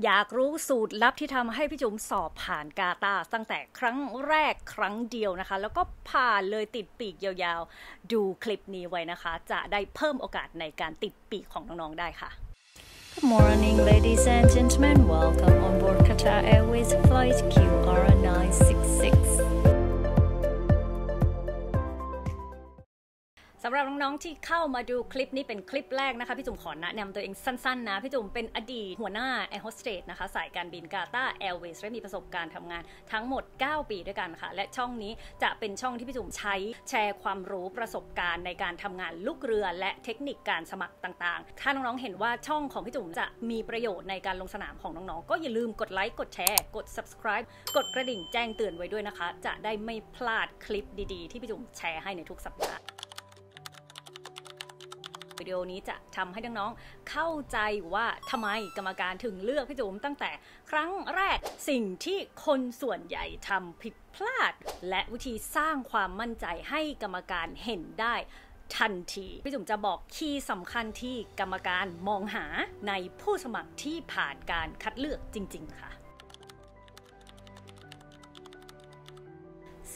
อยากรู้สูตรลับที่ทำให้พี่จุ๋มสอบผ่านกาตาร์ตั้งแต่ครั้งแรกครั้งเดียวนะคะแล้วก็ผ่านเลยติดปีกยาวๆดูคลิปนี้ไว้นะคะจะได้เพิ่มโอกาสในการติดปีกของน้องๆได้ค่ะ Good morning, ladies and gentlemen. Welcome on board Qatar Airways flight QR966. สำหรับน้องๆที่เข้ามาดูคลิปนี้เป็นคลิปแรกนะคะพี่จุ๋มขอแนะนำตัวเองสั้นๆนะพี่จุ๋มเป็นอดีตหัวหน้าแอร์โฮสเตสนะคะสายการบินกาตาร์แอร์เวย์และมีประสบการณ์ทำงานทั้งหมด9ปีด้วยกันค่ะและช่องนี้จะเป็นช่องที่พี่จุ๋มใช้แชร์ความรู้ประสบการณ์ในการทำงานลูกเรือและเทคนิคการสมัครต่างๆถ้าน้องๆเห็นว่าช่องของพี่จุ๋มจะมีประโยชน์ในการลงสนามของน้องๆก็อย่าลืมกดไลค์กดแชร์กด subscribe กดกระดิ่งแจ้งเตือนไว้ด้วยนะคะจะได้ไม่พลาดคลิปดีๆที่พี่จุ๋มแชร์ให้ในทุกสัปดาห์วิดีโอนี้จะทำให้น้องๆเข้าใจว่าทำไมกรรมการถึงเลือกพี่จุ๋มตั้งแต่ครั้งแรกสิ่งที่คนส่วนใหญ่ทำผิดพลาดและวิธีสร้างความมั่นใจให้กรรมการเห็นได้ทันทีพี่จุ๋มจะบอกคีย์สำคัญที่กรรมการมองหาในผู้สมัครที่ผ่านการคัดเลือกจริงๆค่ะ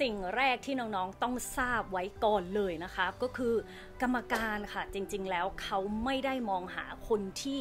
สิ่งแรกที่น้องๆต้องทราบไว้ก่อนเลยนะคะก็คือกรรมการค่ะจริงๆแล้วเขาไม่ได้มองหาคนที่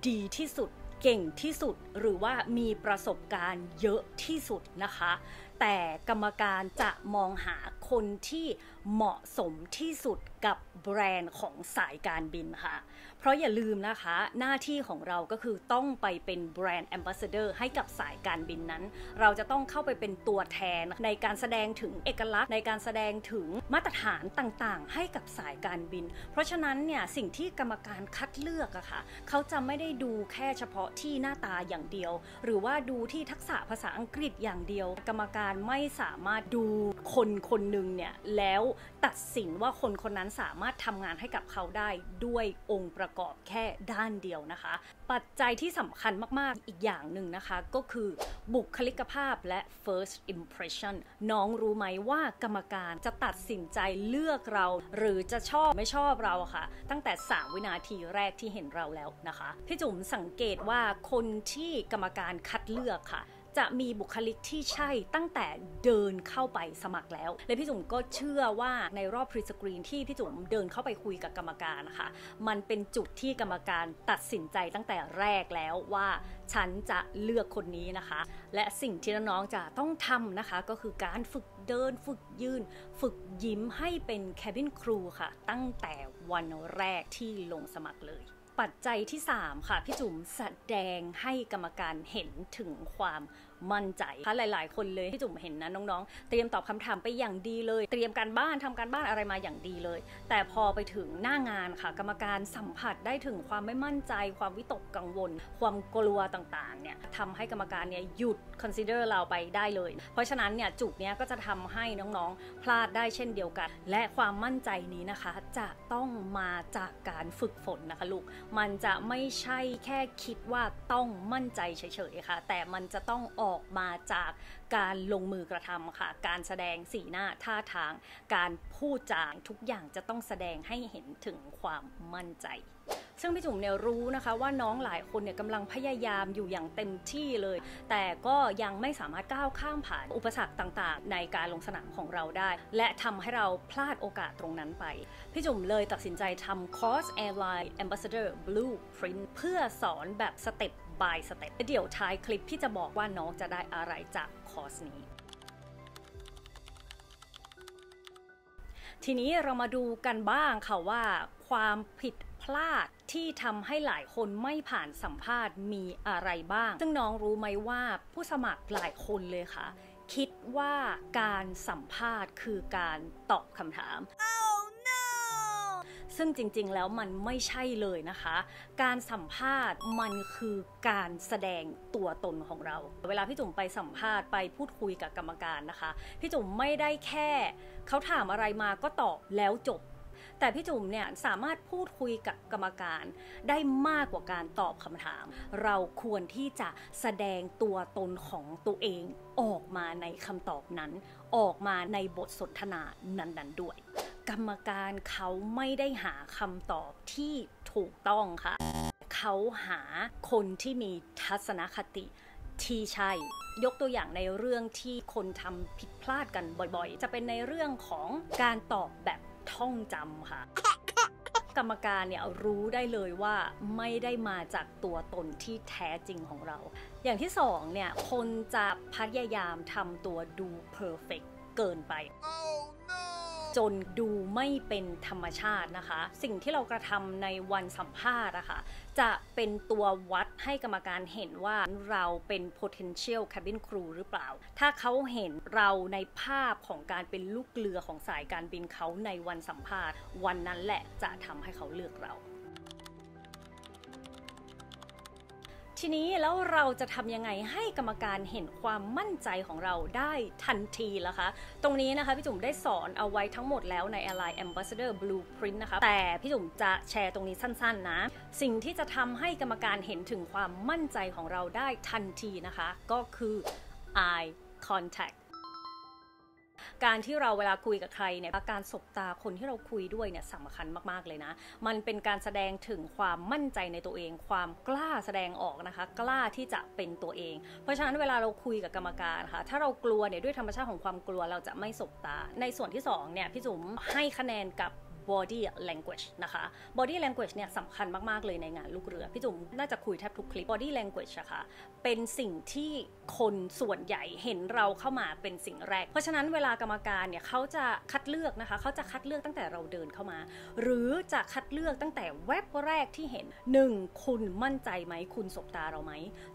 ดีที่สุดเก่งที่สุดหรือว่ามีประสบการณ์เยอะที่สุดนะคะแต่กรรมการจะมองหาคนที่เหมาะสมที่สุดกับแบรนด์ของสายการบินค่ะเพราะอย่าลืมนะคะหน้าที่ของเราก็คือต้องไปเป็นแบรนด์แอมบาสเดอร์ให้กับสายการบินนั้นเราจะต้องเข้าไปเป็นตัวแทนในการแสดงถึงเอกลักษณ์ในการแสดงถึงมาตรฐานต่างๆให้กับสายการบินเพราะฉะนั้นเนี่ยสิ่งที่กรรมการคัดเลือกอะค่ะเขาจะไม่ได้ดูแค่เฉพาะที่หน้าตาอย่างเดียวหรือว่าดูที่ทักษะภาษาอังกฤษอย่างเดียวกรรมการไม่สามารถดูคนคนหนึ่งเนี่ยแล้วตัดสินว่าคนคนนั้นสามารถทำงานให้กับเขาได้ด้วยองค์ประกอบแค่ด้านเดียวนะคะปัจจัยที่สำคัญมากๆอีกอย่างหนึ่งนะคะก็คือบุคลิกภาพและ first impression น้องรู้ไหมว่ากรรมการจะตัดสินใจเลือกเราหรือจะชอบไม่ชอบเราค่ะตั้งแต่3วินาทีแรกที่เห็นเราแล้วนะคะพี่จุ๋มสังเกตว่าคนที่กรรมการคัดเลือกค่ะจะมีบุคลิกที่ใช่ตั้งแต่เดินเข้าไปสมัครแล้วและพี่จุ๋มก็เชื่อว่าในรอบพรีสกรีนที่พี่จุ๋มเดินเข้าไปคุยกับกรรมการนะคะมันเป็นจุดที่กรรมการตัดสินใจตั้งแต่แรกแล้วว่าฉันจะเลือกคนนี้นะคะและสิ่งที่น้องๆจะต้องทำนะคะก็คือการฝึกเดินฝึกยืนฝึกยิ้มให้เป็นแคบินครูค่ะตั้งแต่วันแรกที่ลงสมัครเลยปัจจัยที่3ค่ะพี่จุ๋มแสดงให้กรรมการเห็นถึงความมั่นใจค่ะหลายๆคนเลยที่จุ๋มเห็นนะน้องๆเตรียมตอบคำถามไปอย่างดีเลยเตรียมการบ้านทำการบ้านอะไรมาอย่างดีเลยแต่พอไปถึงหน้างานค่ะกรรมการสัมผัสได้ถึงความไม่มั่นใจความวิตกกังวลความกลัวต่างๆเนี่ยทำให้กรรมการเนี่ยหยุด consider เราไปได้เลยเพราะฉะนั้นเนี่ยจุดนี้ก็จะทำให้น้องๆพลาดได้เช่นเดียวกันและความมั่นใจนี้นะคะจะต้องมาจากการฝึกฝนนะคะลูกมันจะไม่ใช่แค่คิดว่าต้องมั่นใจเฉยๆค่ะแต่มันจะต้องออกมาจากการลงมือกระทำค่ะการแสดงสีหน้าท่าทางการพูดจาทุกอย่างจะต้องแสดงให้เห็นถึงความมั่นใจซึ่งพี่จุ๋มเนี่ยรู้นะคะว่าน้องหลายคนเนี่ยกำลังพยายามอยู่อย่างเต็มที่เลยแต่ก็ยังไม่สามารถก้าวข้ามผ่านอุปสรรคต่างๆในการลงสนามของเราได้และทำให้เราพลาดโอกาสตรงนั้นไปพี่จุ๋มเลยตัดสินใจทำคอร์ส Airline Ambassador Blueprint เพื่อสอนแบบสเต็ปby สเต็ปเดี๋ยวท้ายคลิปที่จะบอกว่าน้องจะได้อะไรจากคอร์สนี้ทีนี้เรามาดูกันบ้างค่ะว่าความผิดพลาดที่ทำให้หลายคนไม่ผ่านสัมภาษณ์มีอะไรบ้างซึ่งน้องรู้ไหมว่าผู้สมัครหลายคนเลยค่ะคิดว่าการสัมภาษณ์คือการตอบคำถาม ซึ่งจริงๆแล้วมันไม่ใช่เลยนะคะการสัมภาษณ์มันคือการแสดงตัวตนของเราเวลาพี่จุ๋มไปสัมภาษณ์ไปพูดคุยกับกรรมการนะคะพี่จุ๋มไม่ได้แค่เขาถามอะไรมาก็ตอบแล้วจบแต่พี่จุ๋มเนี่ยสามารถพูดคุยกับกรรมการได้มากกว่าการตอบคำถามเราควรที่จะแสดงตัวตนของตัวเองออกมาในคำตอบนั้นออกมาในบทสนทนานั้นๆด้วยกรรมการเขาไม่ได้หาคำตอบที่ถูกต้องค่ะ เขาหาคนที่มีทัศนคติที่ใช่ยกตัวอย่างในเรื่องที่คนทำผิดพลาดกันบ่อยๆจะเป็นในเรื่องของการตอบแบบท่องจำค่ะ กรรมการเนี่ยรู้ได้เลยว่าไม่ได้มาจากตัวตนที่แท้จริงของเราอย่างที่สองเนี่ยคนจะพยายามทำตัวดูเพอร์เฟกต์เกินไป จนดูไม่เป็นธรรมชาตินะคะสิ่งที่เรากระทำในวันสัมภาษณ์นะคะจะเป็นตัววัดให้กรรมการเห็นว่าเราเป็น potential cabin crew หรือเปล่าถ้าเขาเห็นเราในภาพของการเป็นลูกเรือของสายการบินเขาในวันสัมภาษณ์วันนั้นแหละจะทำให้เขาเลือกเราทีนี้แล้วเราจะทำยังไงให้กรรมการเห็นความมั่นใจของเราได้ทันทีล่ะคะตรงนี้นะคะพี่จุ๋มได้สอนเอาไว้ทั้งหมดแล้วใน Airline Ambassador Blueprint นะคะแต่พี่จุ๋มจะแชร์ตรงนี้สั้นๆนะสิ่งที่จะทำให้กรรมการเห็นถึงความมั่นใจของเราได้ทันทีนะคะก็คือ eye contactการที่เราเวลาคุยกับใครเนี่ยการสบตาคนที่เราคุยด้วยเนี่ยสำคัญมากๆเลยนะมันเป็นการแสดงถึงความมั่นใจในตัวเองความกล้าแสดงออกนะคะกล้าที่จะเป็นตัวเองเพราะฉะนั้นเวลาเราคุยกับกรรมการค่ะถ้าเรากลัวเนี่ยด้วยธรรมชาติของความกลัวเราจะไม่สบตาในส่วนที่2เนี่ยพี่จุ๋มให้คะแนนกับbody language นะคะ body language เนี่ยสำคัญมากๆเลยในงานลูกเรือพี่จุ๋มน่าจะคุยแทบทุกคลิป body language อะคะเป็นสิ่งที่คนส่วนใหญ่เห็นเราเข้ามาเป็นสิ่งแรกเพราะฉะนั้นเวลากรรมการเนี่ยเขาจะคัดเลือกนะคะเขาจะคัดเลือกตั้งแต่เราเดินเข้ามาหรือจะคัดเลือกตั้งแต่แวบแรกที่เห็น 1. คุณมั่นใจไหมคุณสบตาเราไหม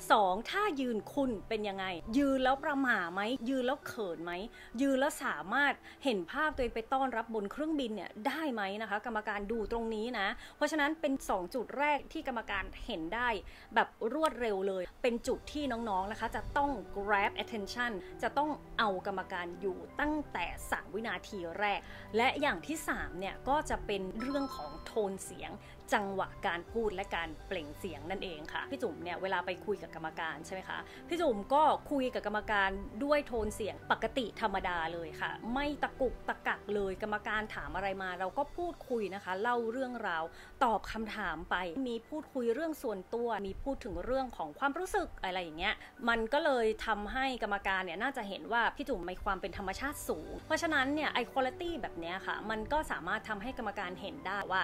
2. ถ้ายืนคุณเป็นยังไงยืนแล้วประหม่าไหมยืนแล้วเขินไหมยืนแล้วสามารถเห็นภาพตัวเองไปต้อนรับบนเครื่องบินเนี่ยได้ไหมนะคะกรรมการดูตรงนี้นะเพราะฉะนั้นเป็น2จุดแรกที่กรรมการเห็นได้แบบรวดเร็วเลยเป็นจุดที่น้องๆนะคะจะต้อง grab attention จะต้องเอากรรมการอยู่ตั้งแต่3วินาทีแรกและอย่างที่3เนี่ยก็จะเป็นเรื่องของโทนเสียงจังหวะการพูดและการเปล่งเสียงนั่นเองค่ะพี่จุ๋มเนี่ยเวลาไปคุยกับกรรมการใช่ไหมคะพี่จุ๋มก็คุยกับกรรมการด้วยโทนเสียงปกติธรรมดาเลยค่ะไม่ตะกุกตะกักเลยกรรมการถามอะไรมาเราก็พูดคุยนะคะเล่าเรื่องราวตอบคำถามไปมีพูดคุยเรื่องส่วนตัวมีพูดถึงเรื่องของความรู้สึกอะไรอย่างเงี้ยมันก็เลยทำให้กรรมการเนี่ยน่าจะเห็นว่าพี่จุ๋มมีความเป็นธรรมชาติสูงเพราะฉะนั้นเนี่ยไอคุณภาพแบบนี้ค่ะมันก็สามารถทำให้กรรมการเห็นได้ว่า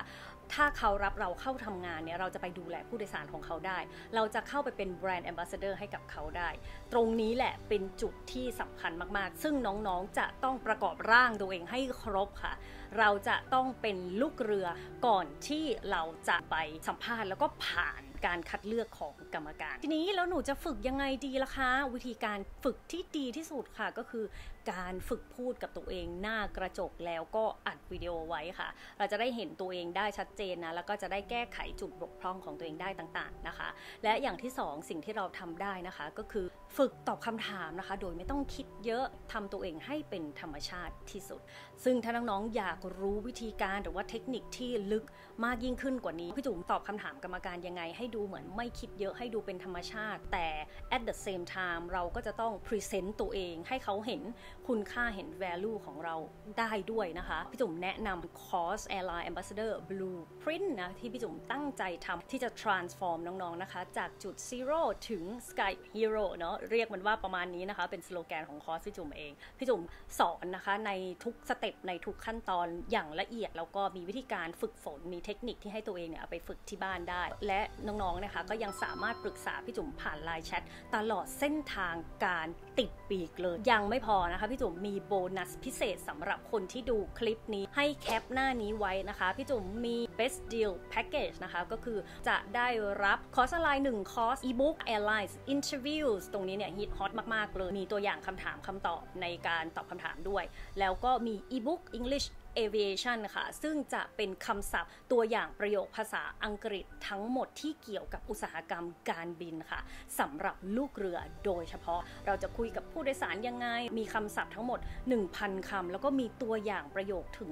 ถ้าเขารับเราเข้าทำงานเนี่ยเราจะไปดูแลผู้โดยสารของเขาได้เราจะเข้าไปเป็นแบรนด์แอมบาสเดอร์ให้กับเขาได้ตรงนี้แหละเป็นจุดที่สำคัญมากๆซึ่งน้องๆจะต้องประกอบร่างตัวเองให้ครบค่ะเราจะต้องเป็นลูกเรือก่อนที่เราจะไปสัมภาษณ์แล้วก็ผ่านการคัดเลือกของกรรมการทีนี้แล้วหนูจะฝึกยังไงดีล่ะคะวิธีการฝึกที่ดีที่สุดค่ะก็คือการฝึกพูดกับตัวเองหน้ากระจกแล้วก็อัดวิดีโอไว้ค่ะเราจะได้เห็นตัวเองได้ชัดเจนนะแล้วก็จะได้แก้ไขจุดบกพร่องของตัวเองได้ต่างๆนะคะและอย่างที่2สิ่งที่เราทำได้นะคะก็คือฝึกตอบคำถามนะคะโดยไม่ต้องคิดเยอะทำตัวเองให้เป็นธรรมชาติที่สุดซึ่งถ้าน้องๆอยากรู้วิธีการหรือว่าเทคนิคที่ลึกมากยิ่งขึ้นกว่านี้พี่จุ๋มตอบคำถามกรรมการยังไงให้ดูเหมือนไม่คิดเยอะให้ดูเป็นธรรมชาติแต่ at the same time เราก็จะต้อง present ตัวเองให้เขาเห็นคุณค่าเห็น value ของเราได้ด้วยนะคะพี่จุ๋มแนะนำคอร์ส Airline Ambassador Blueprint นะที่พี่จุ๋มตั้งใจทำที่จะ transform น้องๆนะคะจากจุด zero ถึง Sky Hero เนาะเรียกมันว่าประมาณนี้นะคะเป็นสโลแกนของคอร์สพี่จุ๋มเองพี่จุ๋มสอนนะคะในทุกสเต็ปในทุกขั้นตอนอย่างละเอียดแล้วก็มีวิธีการฝึกฝนมีเทคนิคที่ให้ตัวเองเนี่ยเอาไปฝึกที่บ้านได้และน้องๆนะคะก็ยังสามารถปรึกษาพี่จุ๋มผ่านไลน์แชทตลอดเส้นทางการติดปีกเลยยังไม่พอนะคะพี่จุ๋มมีโบนัสพิเศษสำหรับคนที่ดูคลิปนี้ให้แคปหน้านี้ไว้นะคะพี่จุ๋มมี best deal package นะคะก็คือจะได้รับคอร์สออนไลน์1คอร์ส ebook airlines interviews ตรงนี้เนี่ยฮิตฮอตมากๆเลยมีตัวอย่างคำถามคำตอบในการตอบคำถามด้วยแล้วก็มี ebook English Aviation ค่ะซึ่งจะเป็นคำศัพท์ตัวอย่างประโยคภาษาอังกฤษทั้งหมดที่เกี่ยวกับอุตสาหกรรมการบินค่ะสำหรับลูกเรือโดยเฉพาะเราจะคุยกับผู้โดยสารยังไงมีคำศัพท์ทั้งหมด 1,000 คำแล้วก็มีตัวอย่างประโยคถึง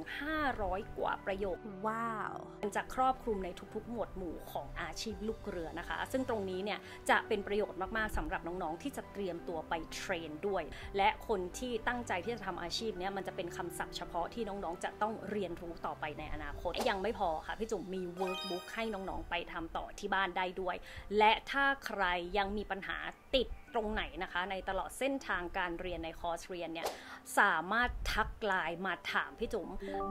500กว่าประโยคว้าวมันจะครอบคลุมในทุกๆหมวดหมู่ของอาชีพลูกเรือนะคะซึ่งตรงนี้เนี่ยจะเป็นประโยชน์มากๆสำหรับน้องๆที่จะเตรียมตัวไปเทรนด้วยและคนที่ตั้งใจที่จะทำอาชีพนี้มันจะเป็นคำศัพท์เฉพาะที่น้องๆจะ ต้องเรียนรู้ต่อไปในอนาคตยังไม่พอค่ะพี่จุ๋มมีเวิร์กบุ๊กให้น้องๆไปทำต่อที่บ้านได้ด้วยและถ้าใครยังมีปัญหาติดตรงไหนนะคะในตลอดเส้นทางการเรียนในคอร์สเรียนเนี่ยสามารถทักไลน์มาถามพี่จุ๋ม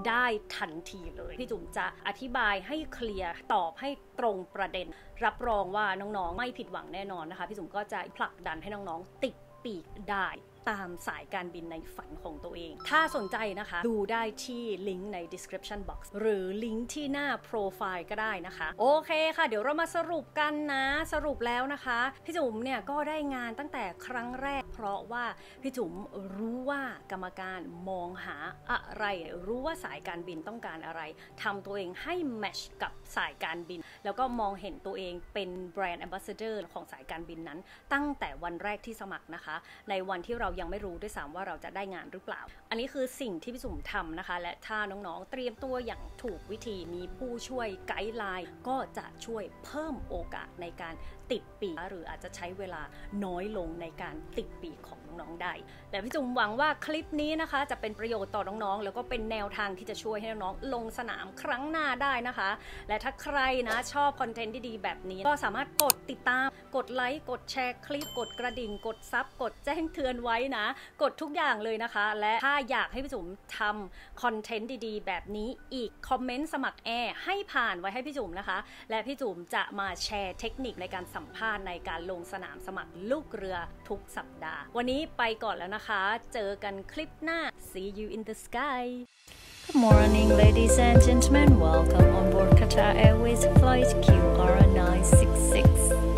ได้ทันทีเลยพี่จุ๋มจะอธิบายให้เคลียร์ตอบให้ตรงประเด็นรับรองว่าน้องๆไม่ผิดหวังแน่นอนนะคะพี่จุ๋มก็จะผลักดันให้น้องๆติดปีกได้ตามสายการบินในฝันของตัวเองถ้าสนใจนะคะดูได้ที่ลิงก์ใน description box หรือลิงก์ที่หน้าโปรไฟล์ก็ได้นะคะโอเคค่ะเดี๋ยวเรามาสรุปกันนะสรุปแล้วนะคะพี่จุ๋มเนี่ยก็ได้งานตั้งแต่ครั้งแรกเพราะว่าพี่จุ๋มรู้ว่ากรรมการมองหาอะไรรู้ว่าสายการบินต้องการอะไรทำตัวเองให้แมทช์กับสายการบินแล้วก็มองเห็นตัวเองเป็นแบรนด์ Ambassador ของสายการบินนั้นตั้งแต่วันแรกที่สมัครนะคะในวันที่เรายังไม่รู้ด้วยซ้ำว่าเราจะได้งานหรือเปล่าอันนี้คือสิ่งที่พี่จุ๋มทำนะคะและถ้าน้องๆเตรียมตัวอย่างถูกวิธีมีผู้ช่วยไกด์ไลน์ก็จะช่วยเพิ่มโอกาสในการติดปีกหรืออาจจะใช้เวลาน้อยลงในการติดปีกของน้องๆได้แต่พี่จุ๋มหวังว่าคลิปนี้นะคะจะเป็นประโยชน์ต่อน้องๆแล้วก็เป็นแนวทางที่จะช่วยให้น้องๆลงสนามครั้งหน้าได้นะคะและถ้าใครนะชอบคอนเทนต์ดีๆแบบนี้ก็สามารถกดติดตามกดไลค์กดแชร์คลิปกดกระดิ่งกดซับกดแจ้งเตือนไว้นะกดทุกอย่างเลยนะคะและถ้าอยากให้พี่จุ๋มทำคอนเทนต์ดีๆแบบนี้อีกคอมเมนต์สมัครแอร์ให้ผ่านไว้ให้พี่จุ๋มนะคะและพี่จุ๋มจะมาแชร์เทคนิคในการสัมภาษณ์ในการลงสนามสมัครลูกเรือทุกสัปดาห์วันนี้ไปก่อนแล้วนะคะเจอกันคลิปหน้า See you in the sky Good morning, ladies and gentlemen. Welcome on board Qatar Airways Flight QR966.